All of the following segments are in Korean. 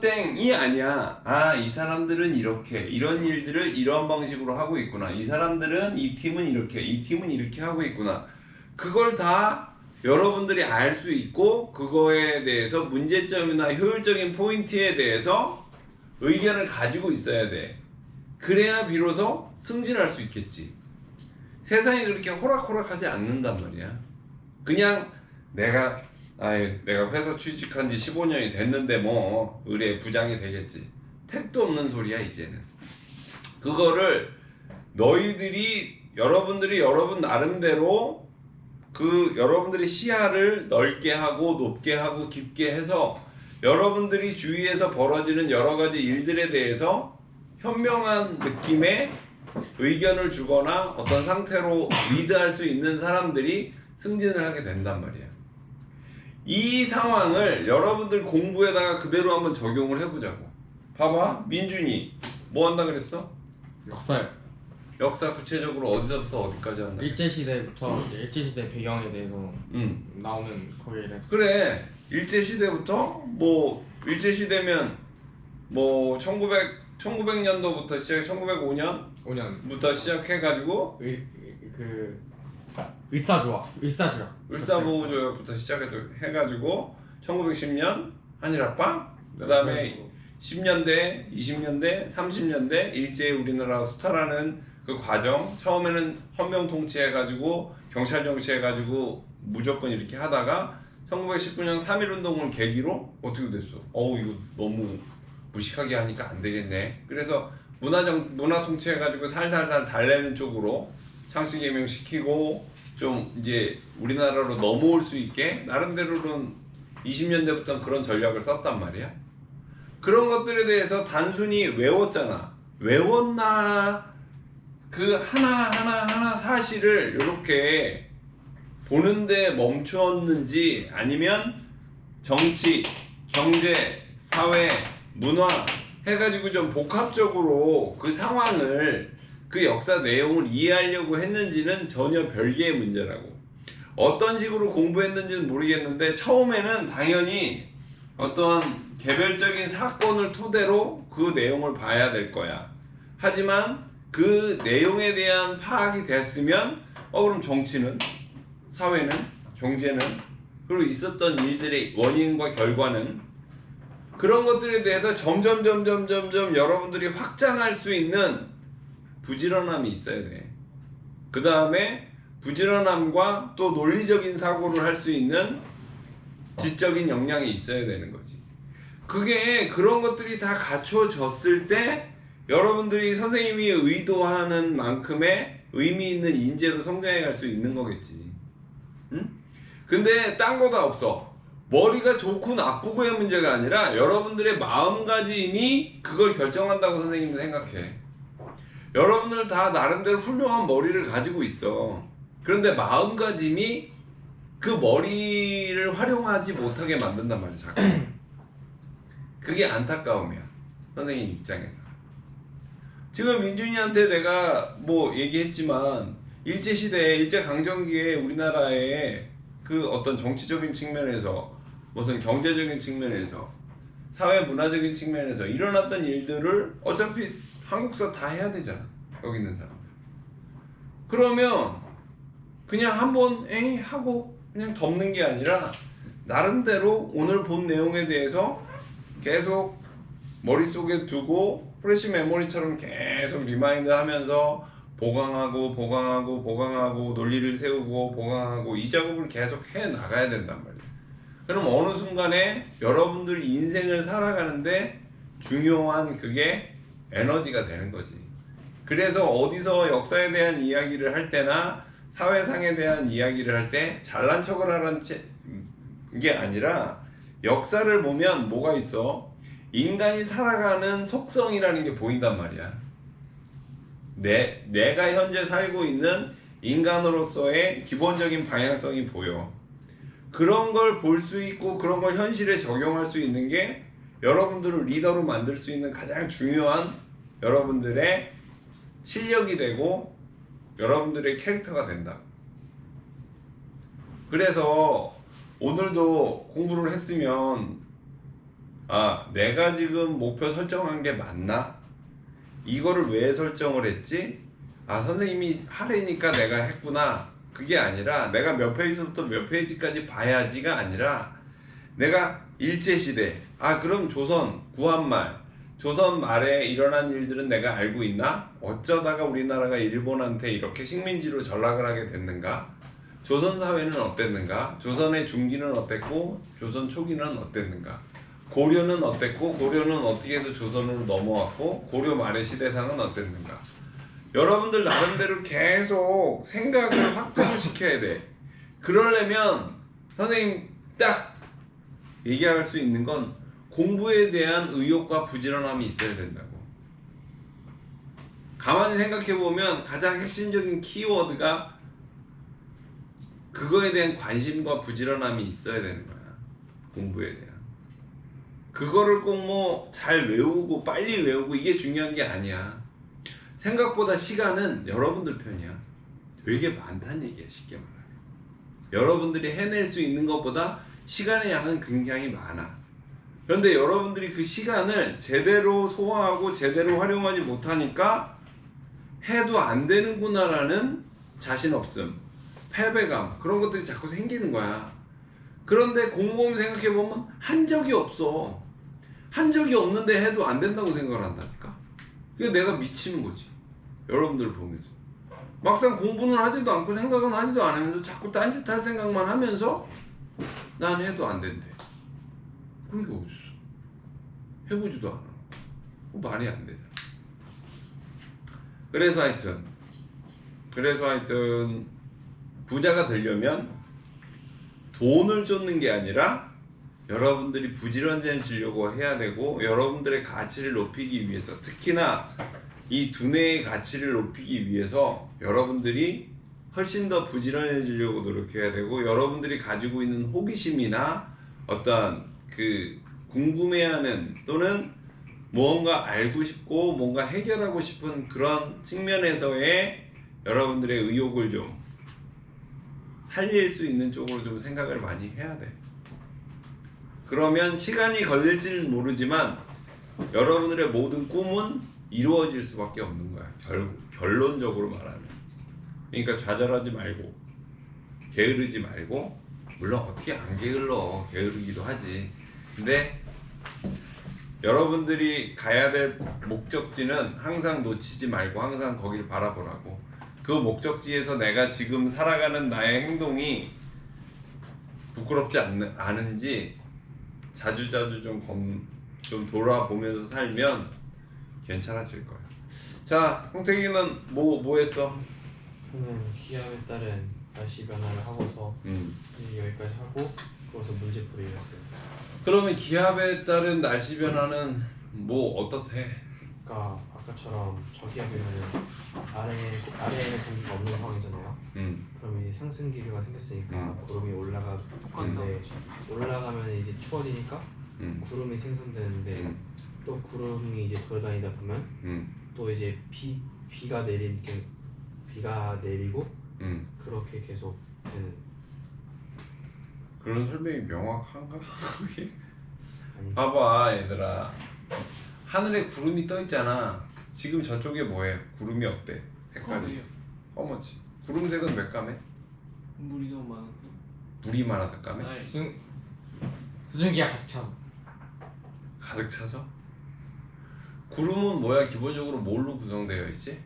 땡이 아니야. 아, 이 사람들은 이렇게 이런 일들을 이런 방식으로 하고 있구나. 이 사람들은 이 팀은 이렇게 이 팀은 이렇게 하고 있구나. 그걸 다 여러분들이 알 수 있고 그거에 대해서 문제점이나 효율적인 포인트에 대해서 의견을 가지고 있어야 돼. 그래야 비로소 승진할 수 있겠지. 세상이 그렇게 호락호락하지 않는단 말이야. 그냥 내가 회사 취직한 지 15년이 됐는데 뭐 의뢰 부장이 되겠지. 택도 없는 소리야 이제는. 그거를 여러분들이 여러분 나름대로 그 여러분들이 시야를 넓게 하고 높게 하고 깊게 해서 여러분들이 주위에서 벌어지는 여러 가지 일들에 대해서 현명한 느낌의 의견을 주거나 어떤 상태로 리드할 수 있는 사람들이 승진을 하게 된단 말이야. 이 상황을 여러분들 공부에다가 그대로 한번 적용을 해보자고. 봐봐, 민준이 뭐 한다 그랬어? 역사요. 역사 구체적으로 어디서부터 어디까지 한다? 일제시대부터 이제 일제시대 배경에 대해서 나오는 거기에 대해서. 그래, 일제시대부터 뭐 일제시대면 뭐 1900년도부터 시작해 1905년부터 5년 시작해가지고 을사보호조약부터 시작해가지고 1910년 한일합방, 그 다음에 10년대, 20년대, 30년대 일제히 우리나라 수탈하는 그 과정. 처음에는 헌병 통치해가지고 경찰 정치해가지고 무조건 이렇게 하다가 1919년 3.1운동을 계기로 어떻게 됐어? 이거 너무 무식하게 하니까 안 되겠네. 그래서 문화 통치해가지고 살살살 달래는 쪽으로 상시개명 시키고 좀 이제 우리나라로 넘어올 수 있게 나름대로는 20년대부터 그런 전략을 썼단 말이야. 그런 것들에 대해서 단순히 외웠잖아. 외웠나 그 하나 사실을 이렇게 보는데 멈추었는지 아니면 정치, 경제, 사회, 문화 해가지고 좀 복합적으로 그 상황을 그 역사 내용을 이해하려고 했는지는 전혀 별개의 문제라고. 어떤 식으로 공부했는지는 모르겠는데 처음에는 당연히 어떤 개별적인 사건을 토대로 그 내용을 봐야 될 거야. 하지만 그 내용에 대한 파악이 됐으면 그럼 정치는, 사회는, 경제는, 그리고 있었던 일들의 원인과 결과는, 그런 것들에 대해서 점점 여러분들이 확장할 수 있는 부지런함이 있어야 돼. 그 다음에 부지런함과 또 논리적인 사고를 할 수 있는 지적인 역량이 있어야 되는 거지. 그게 그런 것들이 다 갖춰졌을 때 여러분들이 선생님이 의도하는 만큼의 의미 있는 인재로 성장해 갈 수 있는 거겠지. 응? 근데 딴 거 다 없어. 머리가 좋고 나쁘고의 문제가 아니라 여러분들의 마음가짐이 그걸 결정한다고 선생님은 생각해. 여러분들 다 나름대로 훌륭한 머리를 가지고 있어. 그런데 마음가짐이 그 머리를 활용하지 못하게 만든단 말이야, 자꾸. 그게 안타까움이야, 선생님 입장에서. 지금 민준이한테 내가 뭐 얘기했지만 일제시대, 일제강점기에 우리나라의 그 어떤 정치적인 측면에서, 무슨 경제적인 측면에서, 사회 문화적인 측면에서 일어났던 일들을 어차피 한국사 다 해야 되잖아, 여기 있는 사람들. 그러면 그냥 한번 하고 그냥 덮는 게 아니라 나름대로 오늘 본 내용에 대해서 계속 머릿속에 두고 프레시 메모리처럼 계속 리마인드 하면서 보강하고 논리를 세우고 보강하고 이 작업을 계속 해 나가야 된단 말이에요. 그럼 어느 순간에 여러분들 인생을 살아가는데 중요한 그게 에너지가 되는 거지. 그래서 어디서 역사에 대한 이야기를 할 때나 사회상에 대한 이야기를 할 때 잘난 척을 하라는 게 아니라 역사를 보면 뭐가 있어? 인간이 살아가는 속성이라는 게 보인단 말이야. 내가 현재 살고 있는 인간으로서의 기본적인 방향성이 보여. 그런 걸 볼 수 있고 그런 걸 현실에 적용할 수 있는 게 여러분들을 리더로 만들 수 있는 가장 중요한 여러분들의 실력이 되고 여러분들의 캐릭터가 된다. 그래서 오늘도 공부를 했으면 아, 내가 지금 목표 설정한 게 맞나? 이거를 왜 설정을 했지? 아, 선생님이 하래니까 내가 했구나. 그게 아니라 내가 몇 페이지부터 몇 페이지까지 봐야지가 아니라 내가 일제시대, 아 그럼 조선, 구한말, 조선 말에 일어난 일들은 내가 알고 있나? 어쩌다가 우리나라가 일본한테 이렇게 식민지로 전락을 하게 됐는가? 조선 사회는 어땠는가? 조선의 중기는 어땠고 조선 초기는 어땠는가? 고려는 어땠고 고려는 어떻게 해서 조선으로 넘어왔고 고려 말의 시대상은 어땠는가? 여러분들 나름대로 계속 생각을 확장을 시켜야 돼. 그러려면 선생님 딱 얘기할 수 있는 건 공부에 대한 의욕과 부지런함이 있어야 된다고. 가만히 생각해 보면 가장 핵심적인 키워드가 그거에 대한 관심과 부지런함이 있어야 되는 거야. 공부에 대한. 그거를 꼭 뭐 잘 외우고 빨리 외우고 이게 중요한 게 아니야. 생각보다 시간은 여러분들 편이야. 되게 많다는 얘기야, 쉽게 말하면. 여러분들이 해낼 수 있는 것보다 시간의 양은 굉장히 많아. 그런데 여러분들이 그 시간을 제대로 소화하고 제대로 활용하지 못하니까 해도 안 되는구나라는 자신 없음, 패배감, 그런 것들이 자꾸 생기는 거야. 그런데 곰곰이 생각해보면 한 적이 없어. 한 적이 없는데 해도 안 된다고 생각을 한다니까. 그게 내가 미치는 거지. 여러분들 보면서 막상 공부는 하지도 않고 생각은 하지도 않으면서 자꾸 딴짓할 생각만 하면서 난 해도 안 된대. 그런 게 어딨어. 해보지도 않아. 말이 안 되잖아. 그래서 하여튼 부자가 되려면 돈을 쫓는 게 아니라 여러분들이 부지런해지려고 해야 되고, 여러분들의 가치를 높이기 위해서, 특히나 이 두뇌의 가치를 높이기 위해서 여러분들이 훨씬 더 부지런해지려고 노력해야 되고, 여러분들이 가지고 있는 호기심이나 어떤 그 궁금해하는 또는 무언가 알고 싶고 뭔가 해결하고 싶은 그런 측면에서의 여러분들의 의욕을 좀 살릴 수 있는 쪽으로 좀 생각을 많이 해야 돼. 그러면 시간이 걸릴지는 모르지만 여러분들의 모든 꿈은 이루어질 수밖에 없는 거야. 결론적으로 말하면. 그러니까 좌절하지 말고 게으르지 말고, 물론 어떻게 안 게을러, 게으르기도 하지. 근데 여러분들이 가야 될 목적지는 항상 놓치지 말고 항상 거기를 바라보라고. 그 목적지에서 내가 지금 살아가는 나의 행동이 부끄럽지 않은지 자주자주 좀 돌아보면서 살면 괜찮아질 거야. 자, 홍택이는 뭐 했어? 저는 기압에 따른 날씨 변화를 하고서 이제 여기까지 하고 거기서 문제풀이를 했어요. 그러면 기압에 따른 날씨 변화는 뭐 어떻대? 그러니까 아까처럼 저기압이면 아래에 공기가 없는 상황이잖아요. 그러면 이제 상승 기류가 생겼으니까 구름이 올라가는데 올라가면 이제 추워지니까 구름이 생성되는데 또 구름이 이제 돌아다니다 보면 또 이제 비가 내리고 그렇게 계속 되는. 그런 설명이 명확한가? 아니, 봐봐 얘들아, 하늘에 구름이 떠 있잖아. 지금 저쪽에 뭐해? 구름이 어때? 색깔이 검었지. 구름색은 왜 까매? 물이 너무 많아. 물이 많아서 까매? 아니, 수증기가 가득 차서? 구름은 뭐야? 기본적으로 뭘로 구성되어 있지?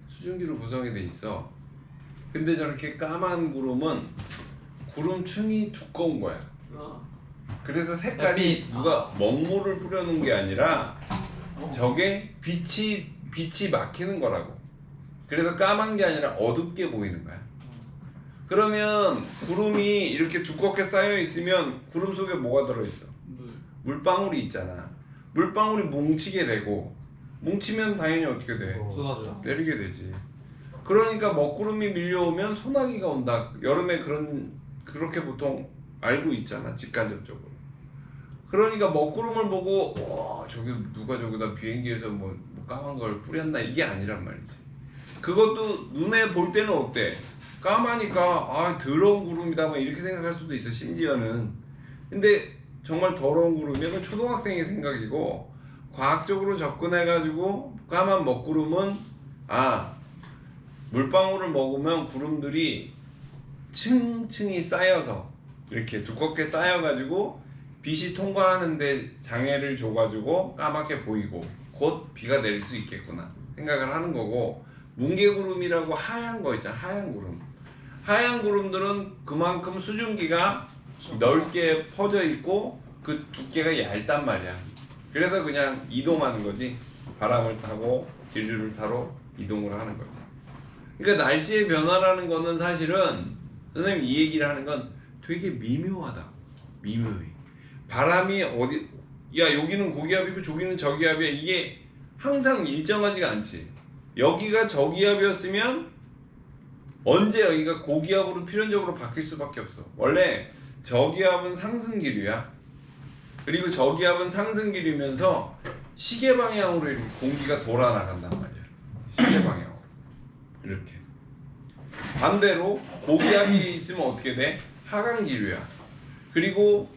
수증기로 구성이 돼 있어. 근데 저렇게 까만 구름은 구름층이 두꺼운 거야. 그래서 색깔이 햇빛. 누가 먹물을 뿌려놓은 게 아니라 저게 빛이 막히는 거라고. 그래서 까만 게 아니라 어둡게 보이는 거야. 그러면 구름이 이렇게 두껍게 쌓여 있으면 구름 속에 뭐가 들어있어? 물방울이 있잖아. 물방울이 뭉치게 되고, 뭉치면 당연히 어떻게 돼? 쏟아져. 내리게 되지. 그러니까 먹구름이 밀려오면 소나기가 온다. 여름에 그렇게 보통 알고 있잖아, 직간접적으로. 그러니까 먹구름을 보고 저기 누가 저기다 비행기에서 뭐 까만 걸 뿌렸나, 이게 아니란 말이지. 그것도 눈에 볼 때는 어때? 까마니까 더러운 구름이다 뭐 이렇게 생각할 수도 있어, 심지어는. 근데 정말 더러운 구름이 그 초등학생의 생각이고, 과학적으로 접근해가지고 까만 먹구름은 물방울을 먹으면 구름들이 층층이 쌓여서 이렇게 두껍게 쌓여가지고 빛이 통과하는데 장애를 줘가지고 까맣게 보이고 곧 비가 내릴 수 있겠구나 생각을 하는 거고, 뭉게구름이라고 하얀 거 있잖아. 하얀 구름. 하얀 구름들은 그만큼 수증기가 넓게 퍼져 있고 그 두께가 얇단 말이야. 그래서 그냥 이동하는 거지. 바람을 타고 기류를 타러 이동을 하는 거지. 그러니까 날씨의 변화라는 거는 사실은 선생님 이 얘기를 하는 건 되게 미묘하다. 미묘해. 바람이 어디, 야 여기는 고기압이고 저기는 저기압이야. 이게 항상 일정하지가 않지. 여기가 저기압이었으면 언제 여기가 고기압으로 필연적으로 바뀔 수밖에 없어. 원래 저기압은 상승기류야. 그리고 저기압은 상승기류면서 시계 방향으로 이렇게 공기가 돌아 나간단 말이야. 시계 방향으로 이렇게. 반대로 고기압이 있으면 어떻게 돼? 하강기류야. 그리고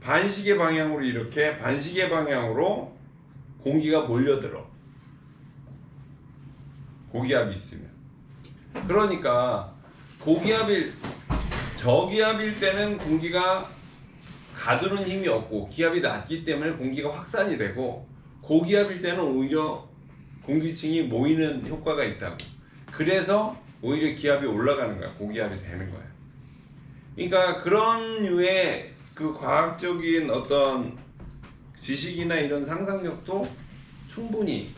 반시계 방향으로 이렇게 반시계 방향으로 공기가 몰려들어. 고기압이 있으면. 그러니까 저기압일 때는 공기가 가두는 힘이 없고 기압이 낮기 때문에 공기가 확산이 되고, 고기압일 때는 오히려 공기층이 모이는 효과가 있다고. 그래서 오히려 기압이 올라가는 거야. 고기압이 되는 거야. 그러니까 그런 류의 그 과학적인 어떤 지식이나 이런 상상력도 충분히